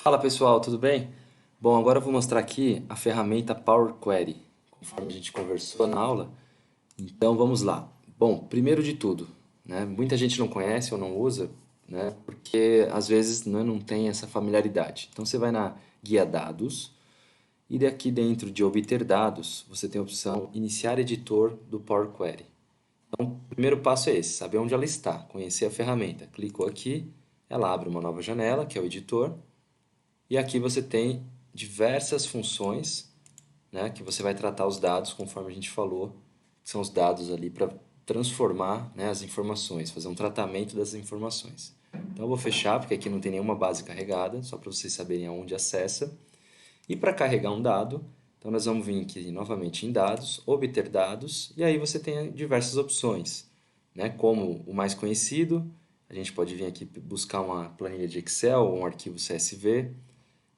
Fala pessoal, tudo bem? Bom, agora eu vou mostrar aqui a ferramenta Power Query, conforme a gente conversou na aula. Então vamos lá. Bom, primeiro de tudo, né, muita gente não conhece ou não usa, né, porque às vezes, né, não tem essa familiaridade. Então você vai na guia dados e daqui dentro de obter dados, você tem a opção iniciar editor do Power Query. Então, o primeiro passo é esse, saber onde ela está, conhecer a ferramenta. Clicou aqui, ela abre uma nova janela, que é o editor. E aqui você tem diversas funções, né, que você vai tratar os dados, conforme a gente falou, que são os dados ali para transformar, né, as informações, fazer um tratamento das informações. Então eu vou fechar, porque aqui não tem nenhuma base carregada, só para vocês saberem aonde acessa. E para carregar um dado, então nós vamos vir aqui novamente em dados, obter dados, e aí você tem diversas opções, né, como o mais conhecido, a gente pode vir aqui buscar uma planilha de Excel ou um arquivo CSV,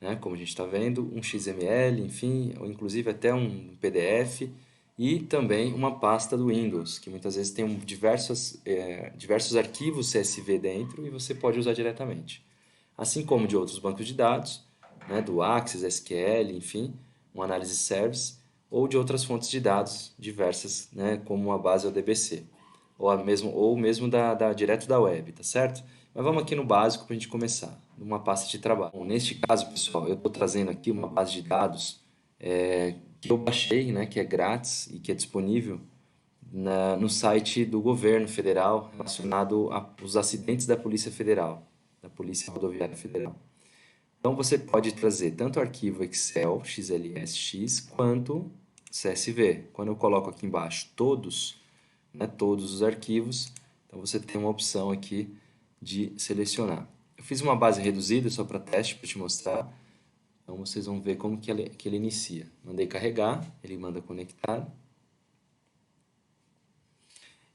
né, como a gente está vendo, um XML, enfim, ou inclusive até um PDF e também uma pasta do Windows, que muitas vezes tem diversos arquivos CSV dentro e você pode usar diretamente. Assim como de outros bancos de dados, né, do Access, SQL, enfim, um Analysis Service, ou de outras fontes de dados diversas, né, como a base ODBC, ou mesmo direto da web, tá certo? Mas vamos aqui no básico para a gente começar, numa pasta de trabalho. Bom, neste caso, pessoal, eu estou trazendo aqui uma base de dados que eu baixei, né, que é grátis e que é disponível no site do governo federal relacionado aos acidentes da Polícia Federal, da Polícia Rodoviária Federal. Então você pode trazer tanto arquivo Excel, XLSX, quanto CSV. Quando eu coloco aqui embaixo todos, né, todos os arquivos, então você tem uma opção aqui de selecionar. Eu fiz uma base reduzida só para teste, para te mostrar. Então vocês vão ver como que ele inicia. Mandei carregar, ele manda conectar.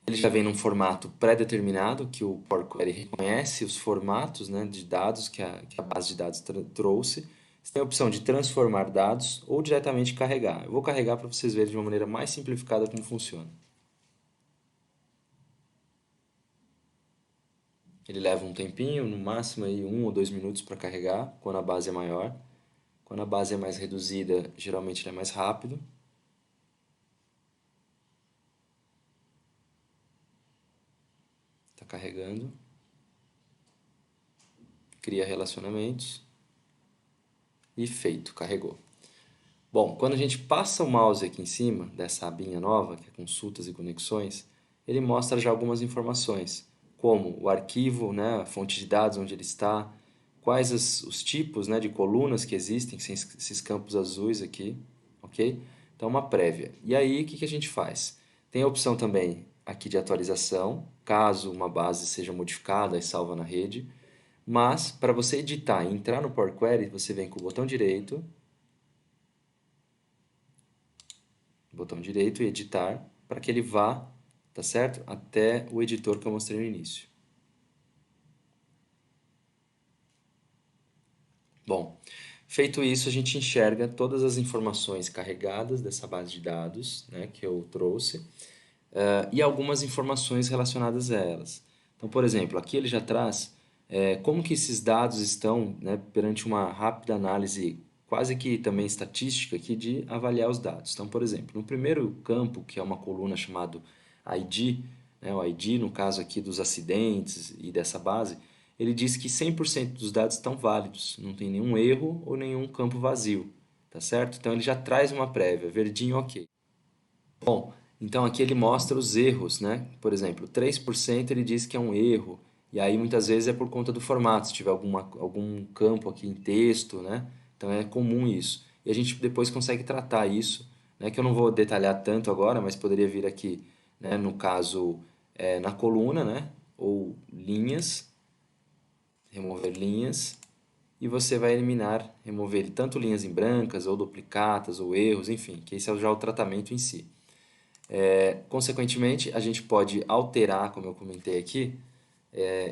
Ele já vem num formato pré-determinado, que o Power Query reconhece os formatos, né, de dados que a base de dados trouxe. Você tem a opção de transformar dados ou diretamente carregar. Eu vou carregar para vocês verem de uma maneira mais simplificada como funciona. Ele leva um tempinho, no máximo aí 1 ou 2 minutos para carregar, quando a base é maior. Quando a base é mais reduzida, geralmente ele é mais rápido. Está carregando. Cria relacionamentos. E feito, carregou. Bom, quando a gente passa o mouse aqui em cima dessa abinha nova, que é consultas e conexões, ele mostra já algumas informações, como o arquivo, né, a fonte de dados onde ele está, quais os tipos, né, de colunas que existem, que são esses campos azuis aqui, ok? Então, uma prévia. E aí, o que a gente faz? Tem a opção também aqui de atualização, caso uma base seja modificada e salva na rede, mas para você editar e entrar no Power Query, você vem com o botão direito e editar, para que ele vá, tá certo? Até o editor que eu mostrei no início. Bom, feito isso, a gente enxerga todas as informações carregadas dessa base de dados, né, que eu trouxe, e algumas informações relacionadas a elas. Então, por exemplo, aqui ele já traz como que esses dados estão, né, perante uma rápida análise quase que também estatística aqui de avaliar os dados. Então, por exemplo, no primeiro campo, que é uma coluna chamado ID, né, o ID no caso aqui dos acidentes e dessa base, ele diz que 100% dos dados estão válidos, não tem nenhum erro ou nenhum campo vazio, tá certo? Então ele já traz uma prévia, verdinho, ok. Bom, então aqui ele mostra os erros, né? Por exemplo, 3% ele diz que é um erro, e aí muitas vezes é por conta do formato, se tiver algum campo aqui em texto, né? Então é comum isso. E a gente depois consegue tratar isso, né? Que eu não vou detalhar tanto agora, mas poderia vir aqui, né? No caso, na coluna, né? Ou linhas, remover linhas, e você vai remover tanto linhas em brancas, ou duplicatas, ou erros, enfim, que esse é já o tratamento em si. Consequentemente, a gente pode alterar, como eu comentei aqui,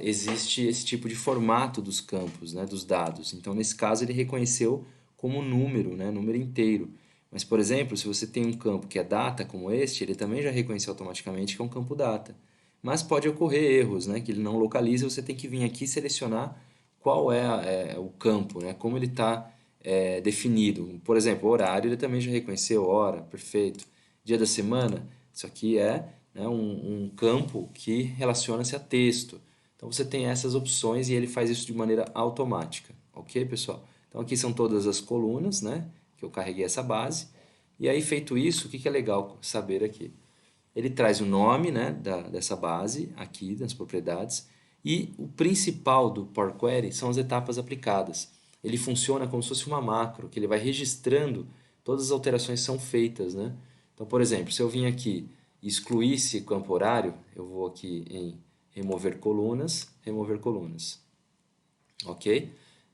existe esse tipo de formato dos campos, né, dos dados. Então, nesse caso, ele reconheceu como número, né, número inteiro. Mas, por exemplo, se você tem um campo que é data, como este, ele também já reconheceu automaticamente que é um campo data. Mas pode ocorrer erros, né, que ele não localiza, você tem que vir aqui e selecionar qual é o campo, né? Como ele está definido. Por exemplo, horário, ele também já reconheceu, hora, perfeito. Dia da semana, isso aqui é, né, um campo que relaciona-se a texto. Então você tem essas opções e ele faz isso de maneira automática, ok, pessoal? Então aqui são todas as colunas, né, que eu carreguei essa base. E aí, feito isso, o que é legal saber aqui? Ele traz o nome, né, dessa base aqui, das propriedades, e o principal do Power Query são as etapas aplicadas. Ele funciona como se fosse uma macro, que ele vai registrando todas as alterações que são feitas, né? Então, por exemplo, se eu vim aqui e excluir esse campo horário, eu vou aqui em remover colunas, ok?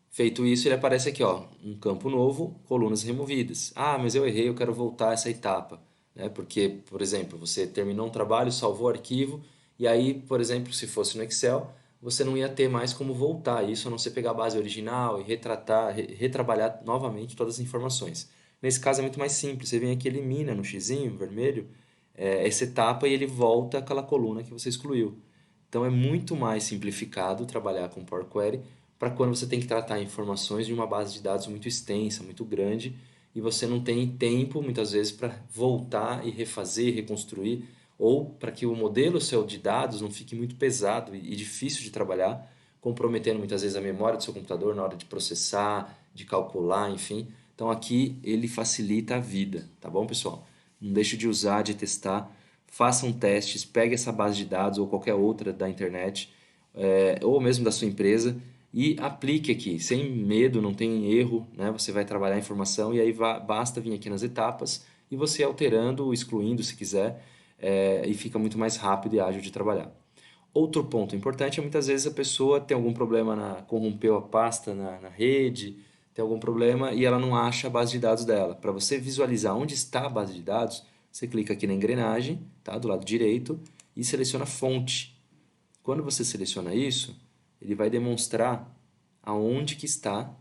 Feito isso, ele aparece aqui, ó, um campo novo, colunas removidas. Ah, mas eu errei, eu quero voltar a essa etapa, né? Porque, por exemplo, você terminou um trabalho, salvou o arquivo, e aí, por exemplo, se fosse no Excel, você não ia ter mais como voltar a isso, a não ser pegar a base original e retrabalhar novamente todas as informações. Nesse caso é muito mais simples, você vem aqui, elimina no xizinho vermelho, essa etapa e ele volta àquela coluna que você excluiu. Então é muito mais simplificado trabalhar com Power Query para quando você tem que tratar informações de uma base de dados muito extensa, muito grande, e você não tem tempo, muitas vezes, para voltar e refazer, reconstruir, ou para que o modelo seu de dados não fique muito pesado e difícil de trabalhar, comprometendo muitas vezes a memória do seu computador na hora de processar, de calcular, enfim. Então aqui ele facilita a vida, tá bom, pessoal? Não deixe de usar, de testar, façam testes, pegue essa base de dados ou qualquer outra da internet, ou mesmo da sua empresa, e aplique aqui, sem medo, não tem erro, né? Você vai trabalhar a informação e aí basta vir aqui nas etapas e você alterando, excluindo se quiser, e fica muito mais rápido e ágil de trabalhar. Outro ponto importante é muitas vezes a pessoa tem algum problema, corrompeu a pasta na rede, tem algum problema e ela não acha a base de dados dela. Para você visualizar onde está a base de dados, você clica aqui na engrenagem, tá, do lado direito, e seleciona fonte. Quando você seleciona isso, ele vai demonstrar aonde que está,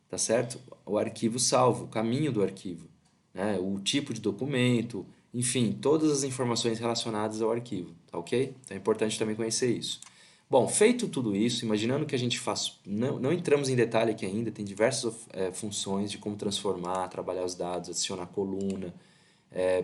tá certo? O arquivo salvo, o caminho do arquivo, né? O tipo de documento, enfim, todas as informações relacionadas ao arquivo, tá ok? Então é importante também conhecer isso. Bom, feito tudo isso, imaginando que a gente faz, não entramos em detalhe aqui ainda, tem diversas funções de como transformar, trabalhar os dados, adicionar coluna,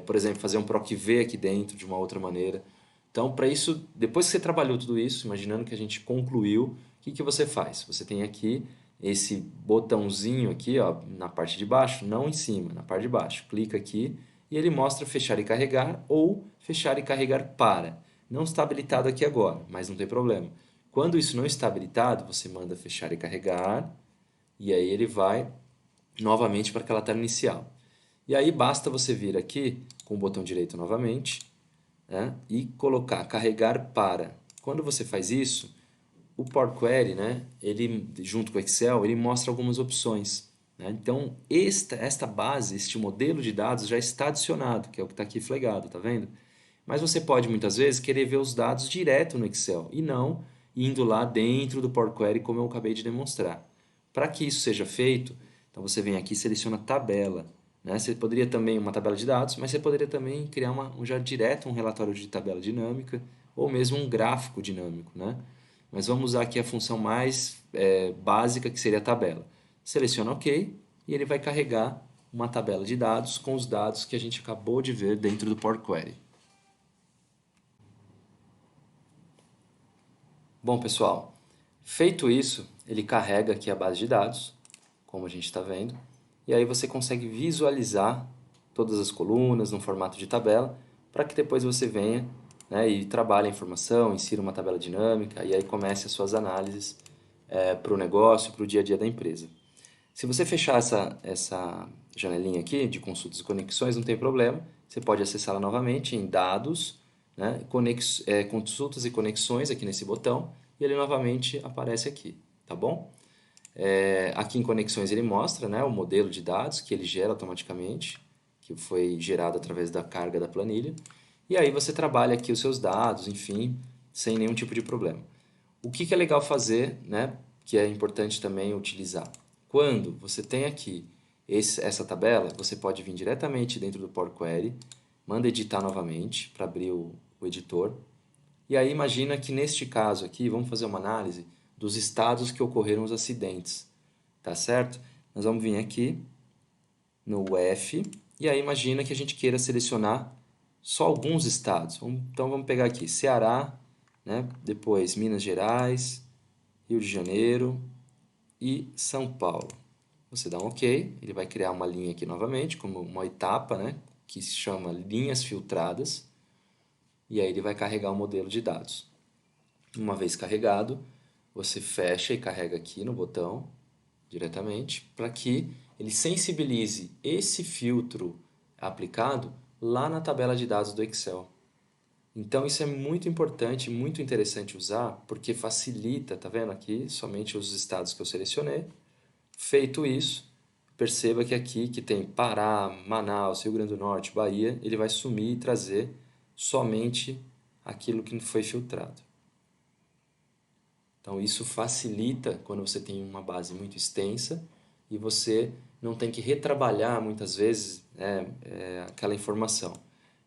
por exemplo, fazer um PROC V aqui dentro de uma outra maneira. Então, para isso, depois que você trabalhou tudo isso, imaginando que a gente concluiu, o que que você faz? Você tem aqui esse botãozinho aqui, ó, na parte de baixo, não em cima, na parte de baixo. Clica aqui e ele mostra fechar e carregar ou fechar e carregar para. Não está habilitado aqui agora, mas não tem problema. Quando isso não está habilitado, você manda fechar e carregar e aí ele vai novamente para aquela tela inicial. E aí basta você vir aqui com o botão direito novamente, né, e colocar carregar para. Quando você faz isso, o Power Query, né, ele, junto com o Excel, ele mostra algumas opções. Né? Então, esta base, este modelo de dados já está adicionado, que é o que está aqui flegado, tá vendo? Mas você pode muitas vezes querer ver os dados direto no Excel e não indo lá dentro do Power Query, como eu acabei de demonstrar. Para que isso seja feito, então você vem aqui e seleciona tabela. Né? Você poderia também uma tabela de dados, mas você poderia também criar já direto um relatório de tabela dinâmica ou mesmo um gráfico dinâmico. Né? Mas vamos usar aqui a função mais básica, que seria a tabela. Seleciona OK e ele vai carregar uma tabela de dados com os dados que a gente acabou de ver dentro do Power Query. Bom, pessoal, feito isso, ele carrega aqui a base de dados, como a gente está vendo, e aí você consegue visualizar todas as colunas no formato de tabela, para que depois você venha, né, e trabalhe a informação, insira uma tabela dinâmica e aí comece as suas análises para o negócio, para o dia a dia da empresa. Se você fechar essa janelinha aqui de consultas e conexões, não tem problema, você pode acessá-la novamente em dados, né, consultas e conexões aqui nesse botão, e ele novamente aparece aqui, tá bom? Aqui em conexões ele mostra, né, o modelo de dados que ele gera automaticamente, que foi gerado através da carga da planilha, e aí você trabalha aqui os seus dados, enfim, sem nenhum tipo de problema. O que é legal fazer, né, que é importante também utilizar? Quando você tem aqui essa tabela, você pode vir diretamente dentro do Power Query, manda editar novamente para abrir o editor. E aí imagina que neste caso aqui, vamos fazer uma análise, dos estados que ocorreram os acidentes, tá certo? Nós vamos vir aqui no F, e aí imagina que a gente queira selecionar só alguns estados. Então vamos pegar aqui Ceará, né? Depois Minas Gerais, Rio de Janeiro e São Paulo. Você dá um OK, ele vai criar uma linha aqui novamente, como uma etapa, né? Que se chama linhas filtradas, e aí ele vai carregar o modelo de dados. Uma vez carregado, você fecha e carrega aqui no botão diretamente para que ele sensibilize esse filtro aplicado lá na tabela de dados do Excel. Então isso é muito importante, muito interessante usar, porque facilita, tá vendo aqui, somente os estados que eu selecionei. Feito isso, perceba que aqui que tem Pará, Manaus, Rio Grande do Norte, Bahia, ele vai sumir e trazer somente aquilo que foi filtrado. Então isso facilita quando você tem uma base muito extensa e você não tem que retrabalhar muitas vezes aquela informação.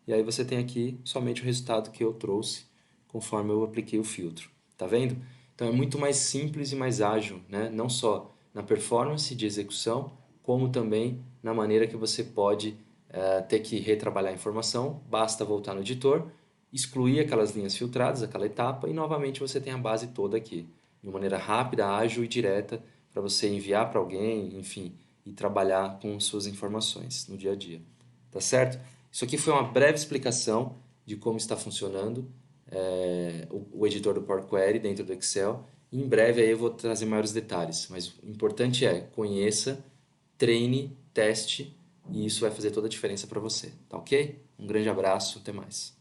E aí você tem aqui somente o resultado que eu trouxe conforme eu apliquei o filtro. Tá vendo? Então é muito mais simples e mais ágil, né? Não só na performance de execução, como também na maneira que você pode ter que retrabalhar a informação. Basta voltar no editor, excluir aquelas linhas filtradas, aquela etapa, e novamente você tem a base toda aqui, de uma maneira rápida, ágil e direta, para você enviar para alguém, enfim, e trabalhar com suas informações no dia a dia. Tá certo? Isso aqui foi uma breve explicação de como está funcionando o editor do Power Query dentro do Excel. E em breve aí eu vou trazer maiores detalhes, mas o importante é conheça, treine, teste, e isso vai fazer toda a diferença para você. Tá ok? Um grande abraço, até mais.